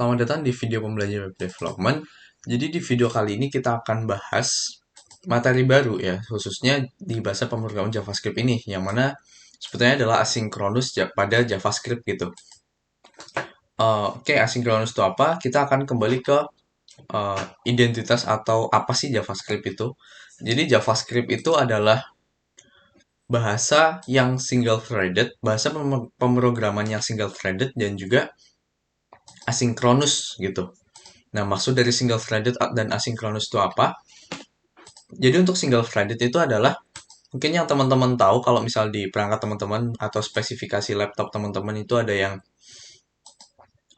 Selamat datang di video pembelajaran web development. Jadi di video kali ini kita akan bahas materi baru ya, khususnya di bahasa pemrograman JavaScript ini, yang mana sebetulnya adalah asinkronus pada JavaScript gitu. Oke, asinkronus itu apa? Kita akan kembali ke identitas atau apa sih JavaScript itu. Jadi JavaScript itu adalah bahasa yang single threaded, bahasa pemrograman yang single threaded dan juga asinkronus gitu. Nah, maksud dari single threaded dan asynchronous itu apa? Jadi untuk single threaded itu adalah mungkin yang teman-teman tahu kalau misal di perangkat teman-teman atau spesifikasi laptop teman-teman itu ada yang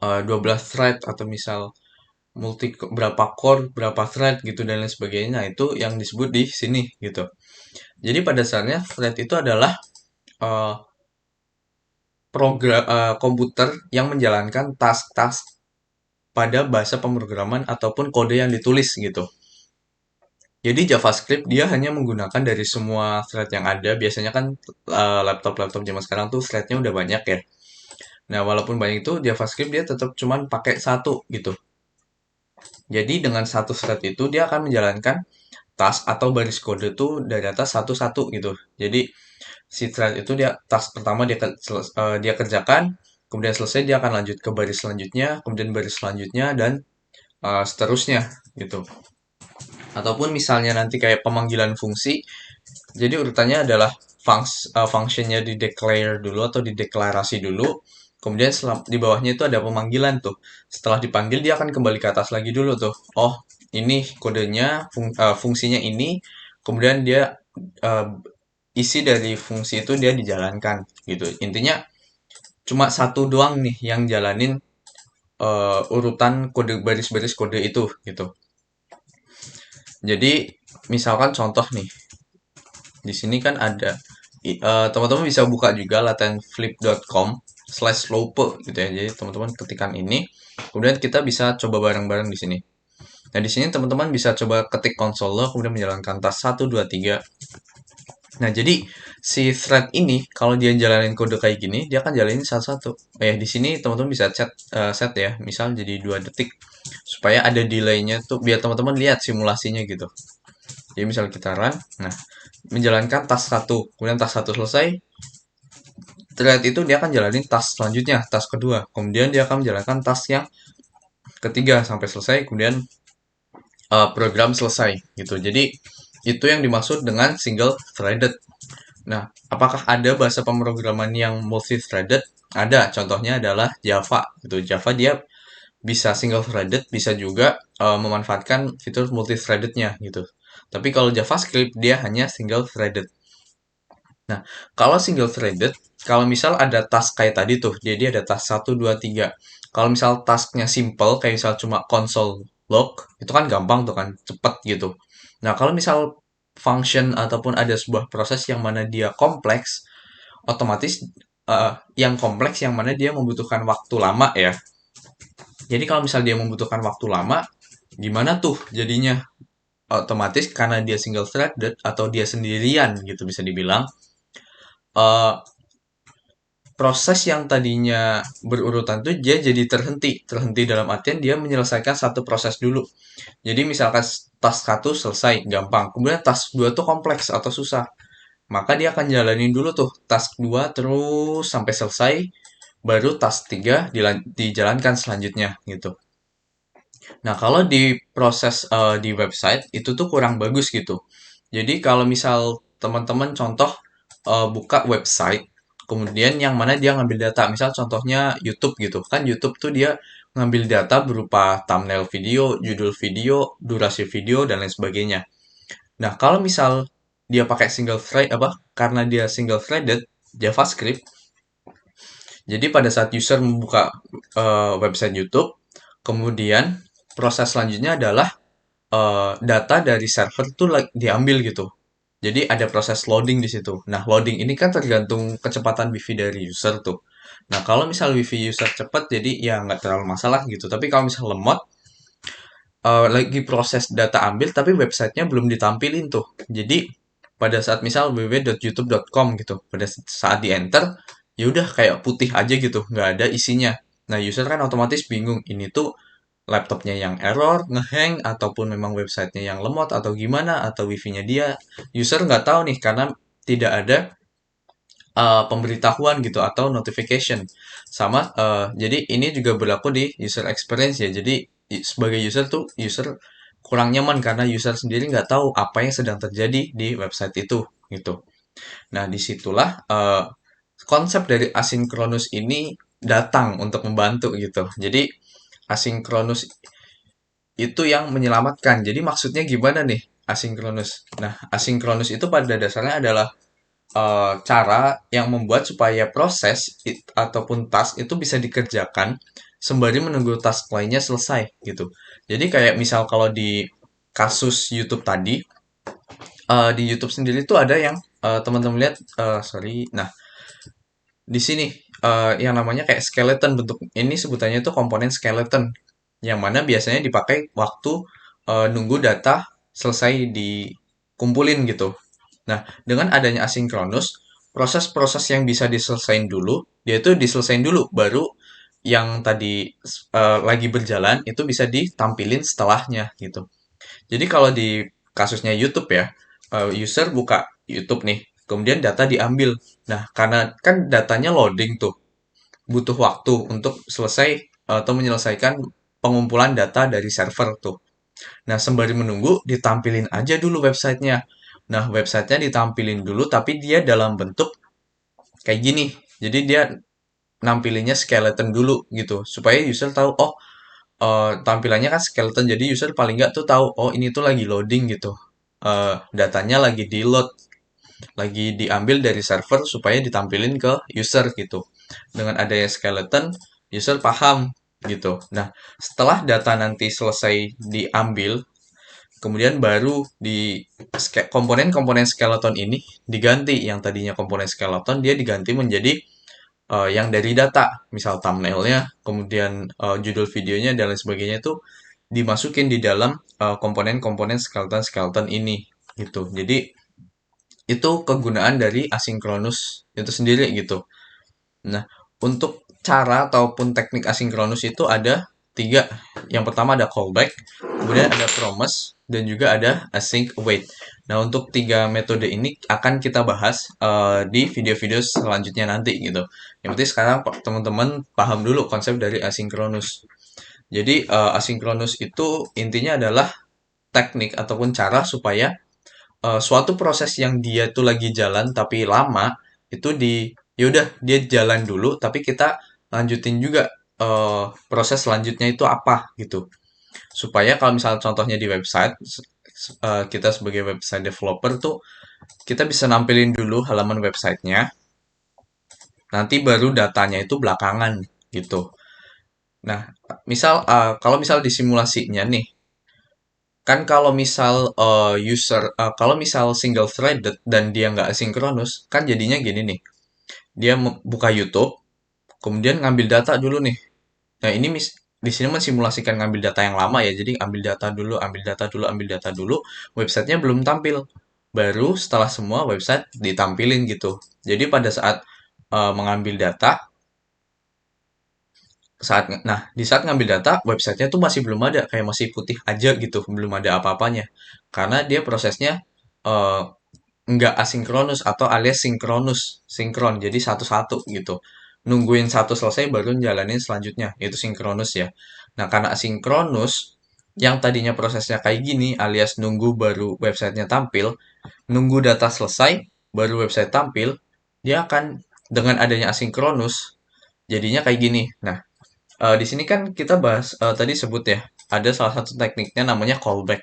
12 thread atau misal berapa core, berapa thread gitu dan lain sebagainya. Nah, itu yang disebut di sini gitu. Jadi pada dasarnya thread itu adalah uh, komputer yang menjalankan task-task pada bahasa pemrograman ataupun kode yang ditulis gitu. Jadi JavaScript dia hanya menggunakan dari semua thread yang ada. Biasanya kan laptop-laptop zaman sekarang tuh threadnya udah banyak ya. Nah, walaupun banyak itu JavaScript dia tetap cuman pakai satu gitu. Jadi dengan satu thread itu dia akan menjalankan task atau baris kode tuh dari atas satu-satu gitu. Jadi si thread itu dia task pertama dia kerjakan, kemudian selesai dia akan lanjut ke baris selanjutnya, kemudian baris selanjutnya dan seterusnya gitu. Ataupun misalnya nanti kayak pemanggilan fungsi, jadi urutannya adalah functionnya di declare dulu atau dideklarasi dulu. Kemudian di bawahnya itu ada pemanggilan tuh. Setelah dipanggil dia akan kembali ke atas lagi dulu tuh. Oh, ini kodenya, fungsinya ini. Kemudian dia uh, isi dari fungsi itu dia dijalankan gitu. Intinya cuma satu doang nih yang jalanin urutan kode baris-baris kode itu gitu. Jadi misalkan contoh nih, di sini kan ada teman-teman bisa buka juga latentflip.com/slope gitu ya. Jadi teman-teman ketikkan ini, kemudian kita bisa coba bareng-bareng di sini. Nah, di sini teman-teman bisa coba ketik console kemudian menjalankan task 1, 2, 3. Nah, jadi si thread ini kalau dia jalanin kode kayak gini, dia akan jalanin satu-satu. Di sini teman-teman bisa set ya, misal jadi 2 detik supaya ada delay-nya tuh biar teman-teman lihat simulasinya gitu. Jadi misal kita run, nah menjalankan task 1, kemudian task 1 selesai, thread itu dia akan jalanin task selanjutnya, task kedua, kemudian dia akan menjalankan task yang ketiga sampai selesai, kemudian program selesai gitu. Jadi itu yang dimaksud dengan single threaded. Nah, apakah ada bahasa pemrograman yang multi threaded? Ada, contohnya adalah Java gitu. Java dia bisa single threaded, bisa juga memanfaatkan fitur multi threadednya gitu. Tapi kalau JavaScript dia hanya single threaded. Nah, kalau single threaded, kalau misal ada task kayak tadi tuh, jadi ada task 1, 2, 3. Kalau misal tasknya simple, kayak misal cuma console log, itu kan gampang tuh kan, cepet gitu. Nah, kalau misal function ataupun ada sebuah proses yang mana dia kompleks, otomatis yang kompleks yang mana dia membutuhkan waktu lama ya. Jadi kalau misal dia membutuhkan waktu lama, gimana tuh jadinya? Otomatis karena dia single threaded atau dia sendirian gitu bisa dibilang, eh, proses yang tadinya berurutan tuh dia jadi terhenti. Terhenti dalam artian dia menyelesaikan satu proses dulu. Jadi misalkan task 1 selesai, gampang. Kemudian task 2 tuh kompleks atau susah. Maka dia akan jalanin dulu tuh task 2 terus sampai selesai, baru task 3 dijalankan selanjutnya gitu. Nah, kalau di proses di website itu tuh kurang bagus gitu. Jadi kalau misal teman-teman contoh buka website, kemudian yang mana dia ngambil data, misal contohnya YouTube gitu. Kan YouTube tuh dia ngambil data berupa thumbnail video, judul video, durasi video dan lain sebagainya. Nah, kalau misal dia pakai single thread apa? Karena dia single threaded JavaScript, jadi pada saat user membuka website YouTube, kemudian proses selanjutnya adalah data dari server tuh diambil gitu. Jadi ada proses loading di situ. Nah, loading ini kan tergantung kecepatan WiFi dari user tuh. Nah, kalau misal WiFi user cepat, jadi ya nggak terlalu masalah gitu. Tapi kalau misal lemot, lagi proses data ambil, tapi websitenya belum ditampilin tuh. Jadi pada saat misal www.youtube.com gitu, pada saat di enter, ya udah kayak putih aja gitu, nggak ada isinya. Nah, user kan otomatis bingung, ini tuh laptopnya yang error, ngehang, ataupun memang websitenya yang lemot, atau gimana, atau wifi-nya dia. User nggak tahu nih, karena tidak ada pemberitahuan gitu atau notification. Sama, jadi ini juga berlaku di user experience ya. Jadi sebagai user tuh user kurang nyaman karena user sendiri nggak tahu apa yang sedang terjadi di website itu gitu. Nah, disitulah konsep dari asynchronous ini datang untuk membantu gitu. Jadi asynchronous itu yang menyelamatkan. Jadi maksudnya gimana nih asynchronous? Nah, asynchronous itu pada dasarnya adalah cara yang membuat supaya proses ataupun task itu bisa dikerjakan sembari menunggu task lainnya selesai gitu. Jadi kayak misal kalau di kasus YouTube tadi, di YouTube sendiri tuh ada yang teman-teman lihat, sorry. Nah, di sini yang namanya kayak skeleton bentuk ini sebutannya itu komponen skeleton yang mana biasanya dipakai waktu nunggu data selesai dikumpulin gitu. Nah, dengan adanya asinkronus, proses-proses yang bisa diselesain dulu, dia itu diselesain dulu, baru yang tadi lagi berjalan itu bisa ditampilin setelahnya gitu. Jadi kalau di kasusnya YouTube ya, user buka YouTube nih, kemudian data diambil. Nah, karena kan datanya loading tuh, butuh waktu untuk selesai atau menyelesaikan pengumpulan data dari server tuh. Nah, sembari menunggu, ditampilin aja dulu websitenya. Nah, websitenya ditampilin dulu, tapi dia dalam bentuk kayak gini. Jadi dia nampilinnya skeleton dulu gitu, supaya user tahu, oh tampilannya kan skeleton, jadi user paling nggak tuh tahu, oh ini tuh lagi loading gitu. Datanya lagi di load, lagi diambil dari server supaya ditampilin ke user gitu. Dengan adanya skeleton, user paham gitu. Nah, setelah data nanti selesai diambil, kemudian baru di komponen-komponen skeleton ini diganti. Yang tadinya komponen skeleton dia diganti menjadi yang dari data, misal thumbnailnya, kemudian judul videonya dan lain sebagainya itu dimasukin di dalam komponen-komponen skeleton-skeleton ini gitu. Jadi itu kegunaan dari asinkronus itu sendiri gitu. Nah, untuk cara ataupun teknik asinkronus itu ada tiga. Yang pertama ada callback, kemudian ada promise, dan juga ada async await. Nah, untuk tiga metode ini akan kita bahas di video-video selanjutnya nanti gitu. Yang penting sekarang teman-teman paham dulu konsep dari asinkronus. Jadi asinkronus itu intinya adalah teknik ataupun cara supaya suatu proses yang dia tuh lagi jalan tapi lama itu yaudah dia jalan dulu tapi kita lanjutin juga proses selanjutnya itu apa gitu supaya kalau misalnya contohnya di website kita sebagai website developer tuh kita bisa nampilin dulu halaman websitenya nanti baru datanya itu belakangan gitu. Nah, misal kalau misal di simulasinya nih kan kalau misal kalau misal single threaded dan dia nggak asinkronus, kan jadinya gini nih. Dia buka YouTube, kemudian ngambil data dulu nih. Nah, ini di sini mensimulasikan ngambil data yang lama ya. Jadi ambil data dulu, ambil data dulu, ambil data dulu. Websitenya belum tampil. Baru setelah semua website ditampilin gitu. Jadi pada saat mengambil data, nah di saat ngambil data websitenya tuh masih belum ada kayak masih putih aja gitu belum ada apa-apanya karena dia prosesnya eh, nggak asinkronus atau alias sinkronus sinkron jadi satu-satu gitu nungguin satu selesai baru jalanin selanjutnya itu sinkronus ya. Nah karena asinkronus yang tadinya prosesnya kayak gini alias nunggu baru websitenya tampil nunggu data selesai baru website tampil dia akan dengan adanya asinkronus jadinya kayak gini. Nah, di sini kan kita bahas tadi sebut ya, ada salah satu tekniknya namanya callback.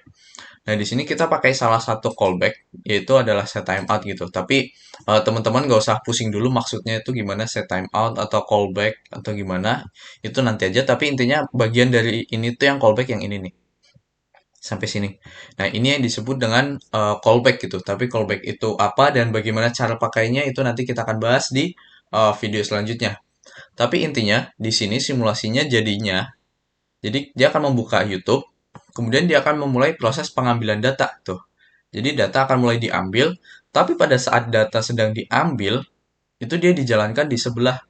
Nah, di sini kita pakai salah satu callback, yaitu adalah set timeout gitu. Tapi teman-teman nggak usah pusing dulu maksudnya itu gimana set timeout atau callback atau gimana. Itu nanti aja. Tapi intinya bagian dari ini tuh yang callback yang ini nih. Sampai sini. Nah, ini yang disebut dengan callback gitu. Tapi callback itu apa dan bagaimana cara pakainya itu nanti kita akan bahas di video selanjutnya. Tapi intinya di sini simulasinya jadi dia akan membuka YouTube, kemudian dia akan memulai proses pengambilan data tuh. Jadi data akan mulai diambil, tapi pada saat data sedang diambil, itu dia dijalankan di sebelah.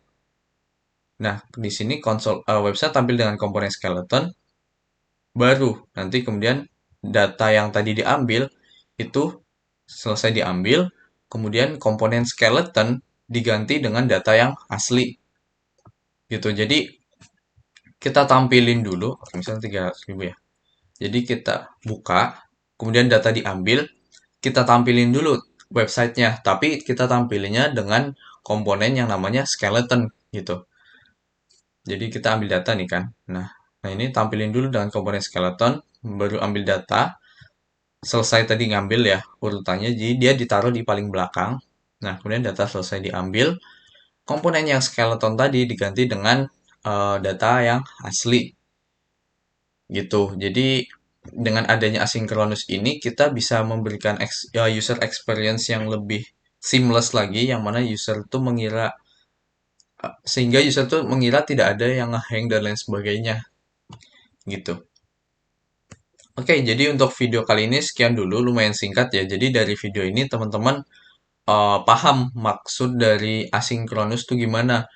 Nah, di sini website tampil dengan komponen skeleton, baru nanti kemudian data yang tadi diambil itu selesai diambil, kemudian komponen skeleton diganti dengan data yang asli gitu. Jadi kita tampilin dulu, misalnya 300.000 ya. Jadi kita buka, kemudian data diambil, kita tampilin dulu websitenya, tapi kita tampilinnya dengan komponen yang namanya skeleton gitu. Jadi kita ambil data nih kan. Nah, ini tampilin dulu dengan komponen skeleton, baru ambil data, selesai tadi ngambil ya urutannya, jadi dia ditaruh di paling belakang. Nah, kemudian data selesai diambil, komponen yang skeleton tadi diganti dengan data yang asli gitu. Jadi dengan adanya asynchronous ini kita bisa memberikan user experience yang lebih seamless lagi, yang mana user tuh mengira sehingga user tuh mengira tidak ada yang ngehang dan lain sebagainya gitu. Oke, jadi untuk video kali ini sekian dulu, lumayan singkat ya. Jadi dari video ini teman-teman paham maksud dari asynchronous itu gimana.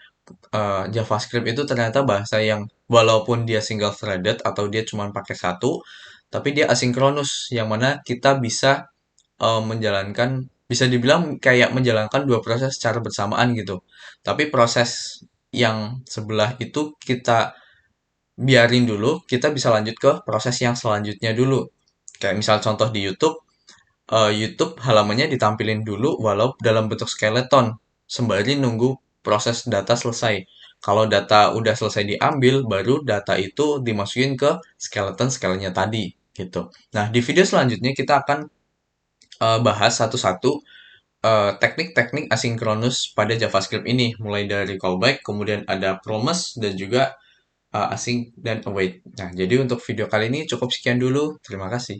JavaScript itu ternyata bahasa yang walaupun dia single threaded atau dia cuma pakai satu, tapi dia asynchronous yang mana kita bisa menjalankan, bisa dibilang kayak menjalankan dua proses secara bersamaan gitu. Tapi proses yang sebelah itu kita biarin dulu, kita bisa lanjut ke proses yang selanjutnya dulu. Kayak misal contoh di YouTube, YouTube halamannya ditampilin dulu walau dalam bentuk skeleton, sembari nunggu proses data selesai. Kalau data udah selesai diambil, baru data itu dimasukin ke skeleton-skeletonnya tadi, gitu. Nah, di video selanjutnya kita akan bahas satu-satu teknik-teknik asinkronus pada JavaScript ini, mulai dari callback, kemudian ada promise, dan juga async dan await. Nah, jadi untuk video kali ini cukup sekian dulu. Terima kasih.